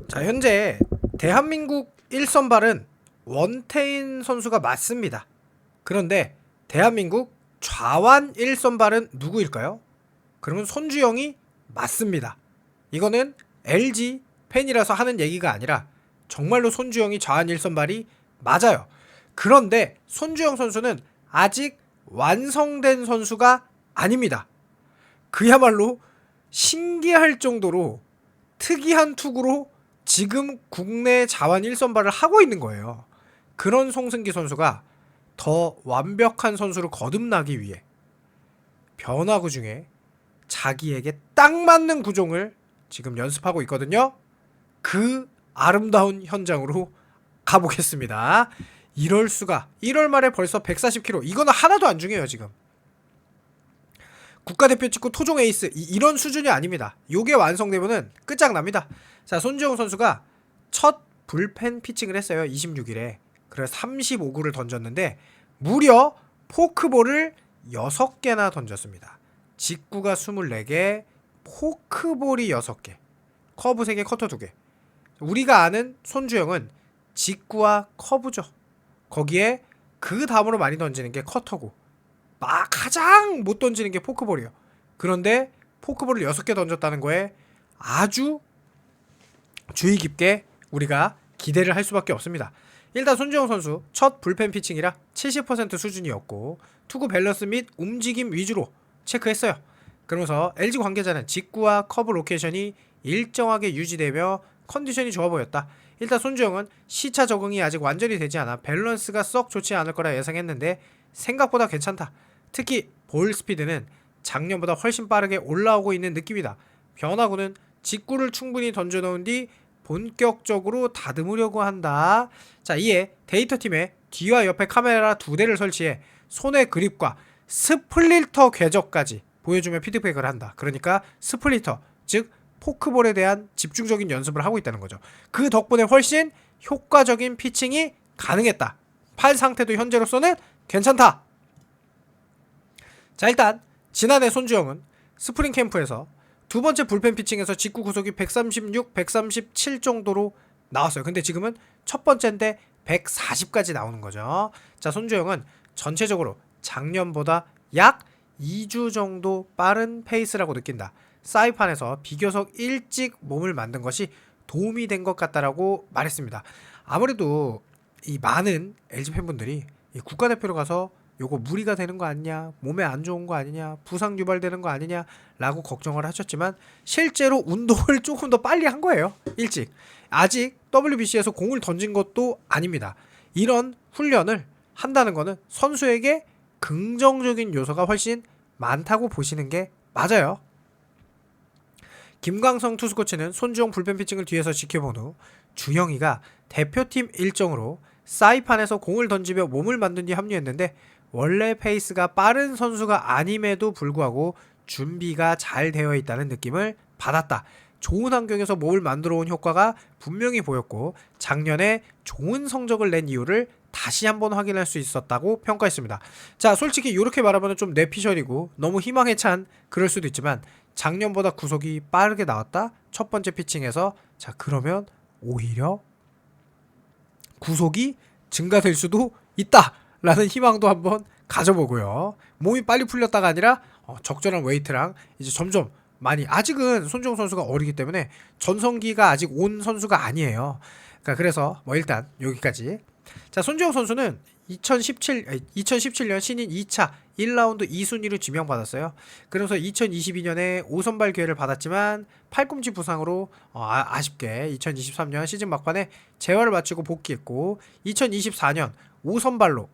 자, 현재 대한민국 1선발은 원태인 선수가 맞습니다. 그런데 대한민국 좌완 1선발은 누구일까요? 그러면 손주영이 맞습니다. 이거는 LG 팬이라서 하는 얘기가 아니라 정말로 손주영이 좌완 1선발이 맞아요. 그런데 손주영 선수는 아직 완성된 선수가 아닙니다. 그야말로 신기할 정도로 특이한 투구로 지금 국내 자완 1선발을 하고 있는 거예요. 그런 송승기 선수가 더 완벽한 선수로 거듭나기 위해 변화구 중에 자기에게 딱 맞는 구종을 지금 연습하고 있거든요. 그 아름다운 현장으로 가보겠습니다. 이럴 수가. 1월 말에 벌써 140kg. 이거는 하나도 안 중요해요, 지금. 국가대표 찍고 토종 에이스 이런 수준이 아닙니다. 요게 완성되면은 끝장납니다. 자, 손주영 선수가 첫 불펜 피칭을 했어요. 26일에. 그래서 35구를 던졌는데 무려 포크볼을 6개나 던졌습니다. 직구가 24개, 포크볼이 6개, 커브 3개, 커터 2개. 우리가 아는 손주영은 직구와 커브죠. 거기에 그 다음으로 많이 던지는 게 커터고 가장 못 던지는 게 포크볼이에요. 그런데 포크볼을 6개 던졌다는 거에 아주 주의 깊게 우리가 기대를 할 수밖에 없습니다. 일단 손주영 선수 첫 불펜 피칭이라 70% 수준이었고 투구 밸런스 및 움직임 위주로 체크했어요. 그러면서 LG 관계자는 직구와 커브 로케이션이 일정하게 유지되며 컨디션이 좋아 보였다. 일단 손주영은 시차 적응이 아직 완전히 되지 않아 밸런스가 썩 좋지 않을 거라 예상했는데 생각보다 괜찮다. 특히 볼 스피드는 작년보다 훨씬 빠르게 올라오고 있는 느낌이다. 변화구는 직구를 충분히 던져놓은 뒤 본격적으로 다듬으려고 한다. 자, 이에 데이터팀에 뒤와 옆에 카메라 2대를 설치해 손의 그립과 스플리터 궤적까지 보여주며 피드백을 한다. 그러니까 스플리터, 즉 포크볼에 대한 집중적인 연습을 하고 있다는 거죠. 그 덕분에 훨씬 효과적인 피칭이 가능했다. 팔 상태도 현재로서는 괜찮다. 자, 일단 지난해 손주영은 스프링 캠프에서 두 번째 불펜 피칭에서 직구 구속이 136, 137 정도로 나왔어요. 근데 지금은 첫 번째인데 140까지 나오는 거죠. 자, 손주영은 전체적으로 작년보다 약 2주 정도 빠른 페이스라고 느낀다. 사이판에서 비교적 일찍 몸을 만든 것이 도움이 된 것 같다라고 말했습니다. 아무래도 이 많은 LG 팬분들이 이 국가대표로 가서 요거 무리가 되는 거 아니냐, 몸에 안 좋은 거 아니냐, 부상 유발되는 거 아니냐 라고 걱정을 하셨지만 실제로 운동을 조금 더 빨리 한 거예요. 일찍. 아직 WBC에서 공을 던진 것도 아닙니다. 이런 훈련을 한다는 거는 선수에게 긍정적인 요소가 훨씬 많다고 보시는 게 맞아요. 김광성 투수코치는 손주영 불펜 피칭을 뒤에서 지켜본 후 주영이가 대표팀 일정으로 사이판에서 공을 던지며 몸을 만든 뒤 합류했는데 원래 페이스가 빠른 선수가 아님에도 불구하고 준비가 잘 되어 있다는 느낌을 받았다. 좋은 환경에서 몸을 만들어 온 효과가 분명히 보였고 작년에 좋은 성적을 낸 이유를 다시 한번 확인할 수 있었다고 평가했습니다. 자, 솔직히 이렇게 말하면 좀 뇌피셜이고 너무 희망에 찬 그럴 수도 있지만 작년보다 구속이 빠르게 나왔다? 첫 번째 피칭에서. 자, 그러면 오히려 구속이 증가될 수도 있다 라는 희망도 한번 가져보고요. 몸이 빨리 풀렸다가 아니라 적절한 웨이트랑 이제 점점 많이, 아직은 손주영 선수가 어리기 때문에 전성기가 아직 온 선수가 아니에요. 그러니까 그래서 뭐 일단 여기까지. 자, 손주영 선수는 2017년 신인 2차 1라운드 2순위로 지명받았어요. 그래서 2022년에 5선발 기회를 받았지만 팔꿈치 부상으로 아쉽게 2023년 시즌 막판에 재활을 마치고 복귀했고 2024년 5선발로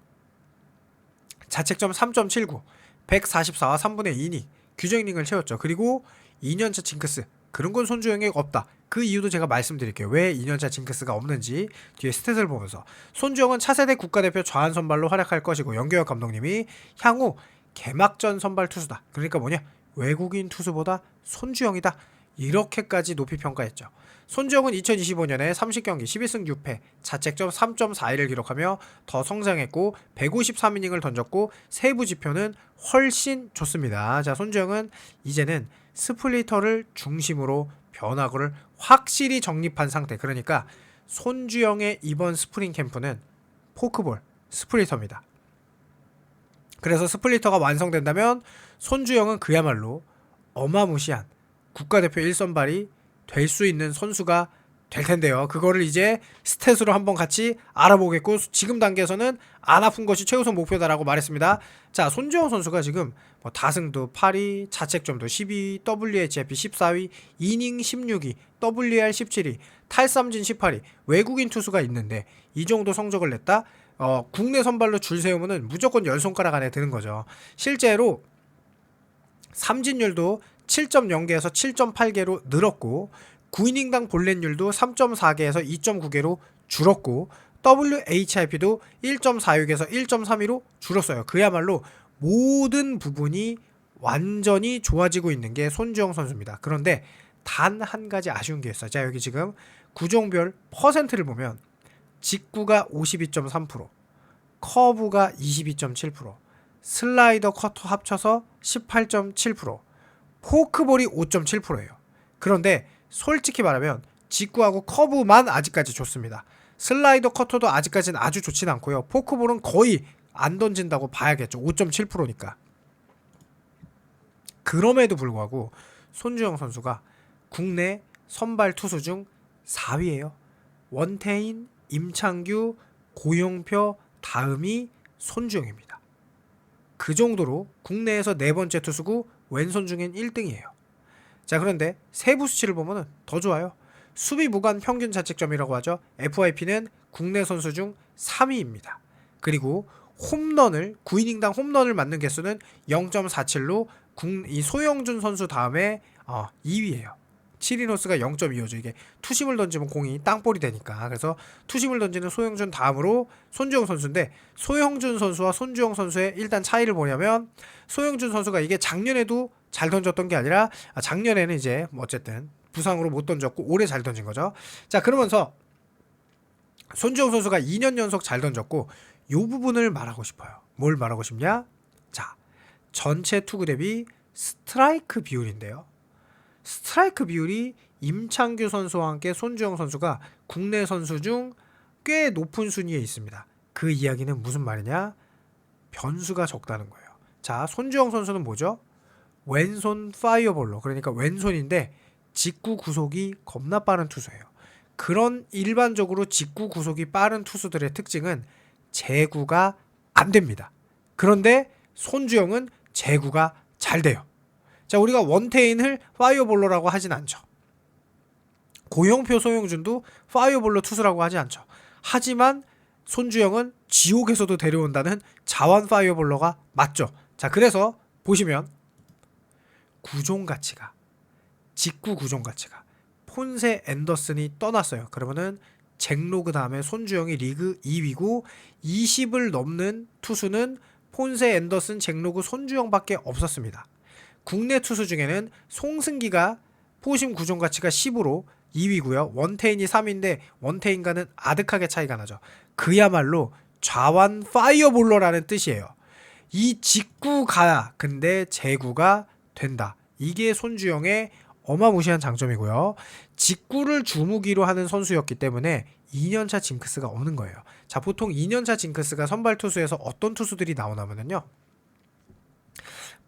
자책점 3.79, 144와 3분의 2이닝 규정이닝을 채웠죠. 그리고 2년차 징크스, 그런 건 손주영에게 없다. 그 이유도 제가 말씀드릴게요. 왜 2년차 징크스가 없는지 뒤에 스탯을 보면서. 손주영은 차세대 국가대표 좌완 선발로 활약할 것이고 연규혁 감독님이 향후 개막전 선발 투수다. 그러니까 뭐냐? 외국인 투수보다 손주영이다. 이렇게까지 높이 평가했죠. 손주영은 2025년에 30경기 12승 6패 자책점 3.41을 기록하며 더 성장했고 153이닝을 던졌고 세부 지표는 훨씬 좋습니다. 자, 손주영은 이제는 스플리터를 중심으로 변화구를 확실히 정립한 상태. 그러니까 손주영의 이번 스프링 캠프는 포크볼, 스플리터입니다. 그래서 스플리터가 완성된다면 손주영은 그야말로 어마무시한 국가대표 1선발이 될 수 있는 선수가 될 텐데요. 그거를 이제 스탯으로 한번 같이 알아보겠고, 지금 단계에서는 안 아픈 것이 최우선 목표다라고 말했습니다. 자, 손주영 선수가 지금 뭐 다승도 8위, 자책점도 12위, WHIP 14위, 이닝 16위, WR 17위, 탈삼진 18위, 외국인 투수가 있는데 이 정도 성적을 냈다? 국내 선발로 줄 세우면은 무조건 10손가락 안에 드는 거죠. 실제로 삼진율도 7.0개에서 7.8개로 늘었고, 9이닝당 볼넷율도 3.4개에서 2.9개로 줄었고, WHIP도 1.46에서 1.32로 줄었어요. 그야말로 모든 부분이 완전히 좋아지고 있는 게 손주영 선수입니다. 그런데 단 한 가지 아쉬운 게 있어요. 자, 여기 지금 구종별 퍼센트를 보면 직구가 52.3%, 커브가 22.7%, 슬라이더 커터 합쳐서 18.7%, 포크볼이 5.7%예요. 그런데 솔직히 말하면 직구하고 커브만 아직까지 좋습니다. 슬라이더 커터도 아직까지는 아주 좋진 않고요. 포크볼은 거의 안 던진다고 봐야겠죠. 5.7%니까. 그럼에도 불구하고 손주영 선수가 국내 선발 투수 중 4위예요. 원태인, 임창규, 고용표 다음이 손주영입니다. 그 정도로 국내에서 네 번째 투수고 왼손 중엔 1등이에요. 자, 그런데 세부 수치를 보면 더 좋아요. 수비 무관 평균 자책점이라고 하죠. FIP는 국내 선수 중 3위입니다. 그리고 홈런을 9이닝당 홈런을 맞는 개수는 0.47로 이 소영준 선수 다음에 2위예요. 치리노스가 0.25죠. 이게 투심을 던지면 공이 땅볼이 되니까. 그래서 투심을 던지는 소영준 다음으로 손주영 선수인데, 소영준 선수와 손주영 선수의 일단 차이를 보냐면, 소영준 선수가 이게 작년에도 잘 던졌던 게 아니라 작년에는 이제 뭐 어쨌든 부상으로 못 던졌고 올해 잘 던진 거죠. 자, 그러면서 손주영 선수가 2년 연속 잘 던졌고, 요 부분을 말하고 싶어요. 뭘 말하고 싶냐? 자, 전체 투구 대비 스트라이크 비율인데요. 스트라이크 비율이 임창규 선수와 함께 손주영 선수가 국내 선수 중 꽤 높은 순위에 있습니다. 그 이야기는 무슨 말이냐? 변수가 적다는 거예요. 자, 손주영 선수는 뭐죠? 왼손 파이어볼로, 그러니까 왼손인데 직구 구속이 겁나 빠른 투수예요. 그런 일반적으로 직구 구속이 빠른 투수들의 특징은 제구가 안 됩니다. 그런데 손주영은 제구가 잘 돼요. 자, 우리가 원태인을 파이어볼로라고 하진 않죠. 고용표, 소용준도 파이어볼로 투수라고 하지 않죠. 하지만 손주영은 지옥에서도 데려온다는 자완 파이어볼로가 맞죠. 자, 그래서 보시면 구종 가치가, 직구 구종 가치가 폰세 앤더슨이 떠났어요. 그러면은 잭로그 다음에 손주영이 리그 2위고 20을 넘는 투수는 폰세 앤더슨, 잭로그, 손주영밖에 없었습니다. 국내 투수 중에는 송승기가 포심 구종 가치가 10으로 2위고요. 원태인이 3위인데 원태인과는 아득하게 차이가 나죠. 그야말로 좌완 파이어볼러라는 뜻이에요. 이 직구가 근데 제구가 된다. 이게 손주영의 어마무시한 장점이고요. 직구를 주무기로 하는 선수였기 때문에 2년차 징크스가 없는 거예요. 자, 보통 2년차 징크스가 선발 투수에서 어떤 투수들이 나오냐면요.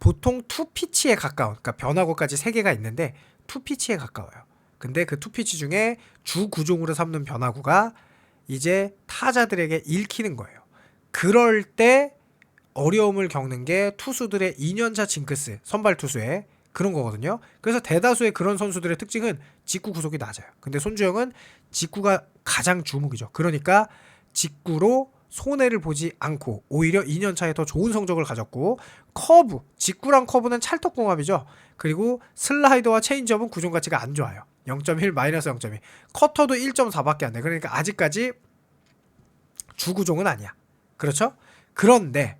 보통 투피치에 가까운, 그러니까 변화구까지 3개가 있는데 투피치에 가까워요. 근데 그 투피치 중에 주 구종으로 삼는 변화구가 이제 타자들에게 읽히는 거예요. 그럴 때 어려움을 겪는 게 투수들의 2년차 징크스, 선발 투수의 그런 거거든요. 그래서 대다수의 그런 선수들의 특징은 직구 구속이 낮아요. 근데 손주영은 직구가 가장 주목이죠. 그러니까 직구로 손해를 보지 않고 오히려 2년차에 더 좋은 성적을 가졌고, 커브, 직구랑 커브는 찰떡궁합이죠. 그리고 슬라이더와 체인지업은 구종 가치가 안 좋아요. 0.1 마이너스 0.2. 커터도 1.4밖에 안 돼. 그러니까 아직까지 주구종은 아니야. 그렇죠? 그런데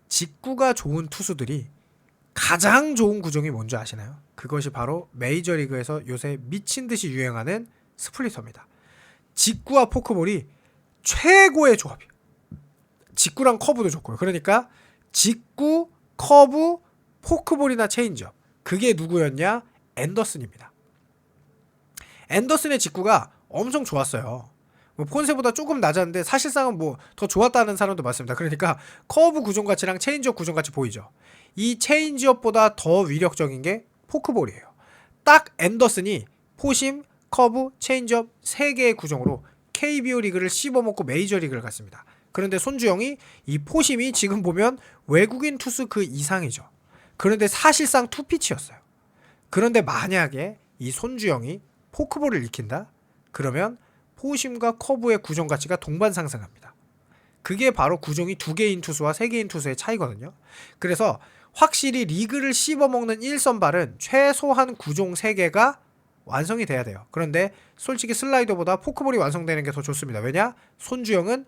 직구가 좋은 투수들이 가장 좋은 구종이 뭔지 아시나요? 그것이 바로 메이저리그에서 요새 미친듯이 유행하는 스플리터입니다. 직구와 포크볼이 최고의 조합이에요. 직구랑 커브도 좋고요. 그러니까 직구, 커브, 포크볼이나 체인지업. 그게 누구였냐? 앤더슨입니다. 앤더슨의 직구가 엄청 좋았어요. 뭐 폰세보다 조금 낮았는데 사실상은 뭐 더 좋았다는 사람도 많습니다. 그러니까 커브 구종 가치랑 체인지업 구종 가치 보이죠. 이 체인지업보다 더 위력적인 게 포크볼이에요. 딱 앤더슨이 포심, 커브, 체인지업 3개의 구종으로 KBO 리그를 씹어먹고 메이저리그를 갔습니다. 그런데 손주영이 이 포심이 지금 보면 외국인 투수 그 이상이죠. 그런데 사실상 투피치였어요. 그런데 만약에 이 손주영이 포크볼을 익힌다? 그러면 포심과 커브의 구종 가치가 동반 상승합니다. 그게 바로 구종이 2개인 투수와 3개인 투수의 차이거든요. 그래서 확실히 리그를 씹어먹는 1선발은 최소한 구종 3개가 완성이 돼야 돼요. 그런데 솔직히 슬라이더보다 포크볼이 완성되는 게 더 좋습니다. 왜냐? 손주영은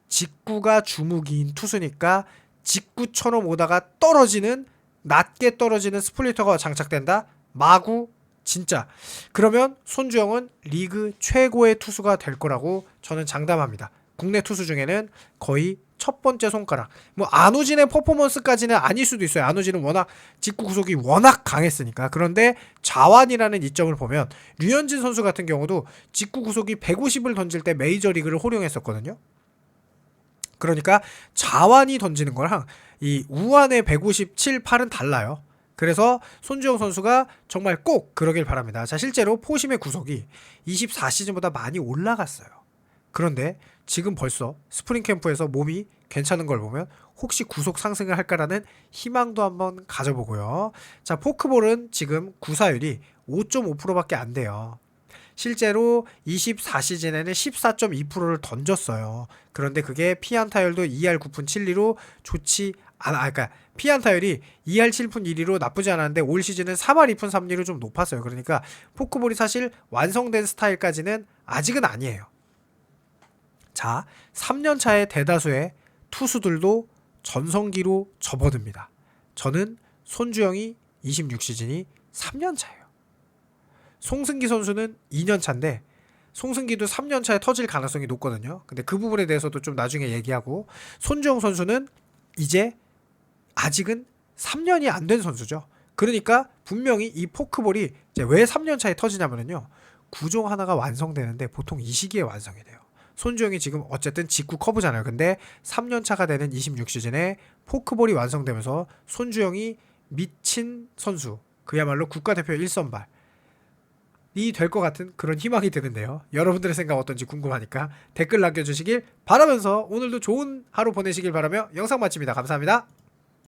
직구가 주무기인 투수니까 직구처럼 오다가 떨어지는, 낮게 떨어지는 스플리터가 장착된다? 마구 진짜. 그러면 손주영은 리그 최고의 투수가 될 거라고 저는 장담합니다. 국내 투수 중에는 거의 첫 번째 손가락. 뭐 안우진의 퍼포먼스까지는 아닐 수도 있어요. 안우진은 워낙 직구 구속이 워낙 강했으니까. 그런데 자완이라는 이점을 보면 류현진 선수 같은 경우도 직구 구속이 150을 던질 때 메이저리그를 호령했었거든요. 그러니까 자완이 던지는 거랑 이 우완의 157, 8은 달라요. 그래서 손주영 선수가 정말 꼭 그러길 바랍니다. 자, 실제로 포심의 구속이 24시즌보다 많이 올라갔어요. 그런데 지금 벌써 스프링 캠프에서 몸이 괜찮은 걸 보면 혹시 구속 상승을 할까라는 희망도 한번 가져보고요. 자, 포크볼은 지금 구사율이 5.5%밖에 안 돼요. 실제로 24시즌에는 14.2%를 던졌어요. 그런데 그게 피안타율도 2할 9푼 7리로 좋지 않아. 그러니까 피안타율이 2할 7푼 1리로 나쁘지 않았는데 올 시즌은 3할 2푼 3리로 좀 높았어요. 그러니까 포크볼이 사실 완성된 스타일까지는 아직은 아니에요. 자, 3년차의 대다수의 투수들도 전성기로 접어듭니다. 저는 손주영이 26시즌이 3년차예요. 송승기 선수는 2년차인데 송승기도 3년차에 터질 가능성이 높거든요. 근데 그 부분에 대해서도 좀 나중에 얘기하고, 손주영 선수는 이제 아직은 3년이 안 된 선수죠. 그러니까 분명히 이 포크볼이 이제 왜 3년차에 터지냐면요. 구종 하나가 완성되는데 보통 이 시기에 완성이 돼요. 손주영이 지금 어쨌든 직구 커브잖아요. 근데 3년차가 되는 26시즌에 포크볼이 완성되면서 손주영이 미친 선수, 그야말로 국가대표 1선발 이 될 것 같은 그런 희망이 드는데요. 여러분들의 생각 어떤지 궁금하니까 댓글 남겨주시길 바라면서 오늘도 좋은 하루 보내시길 바라며 영상 마칩니다. 감사합니다.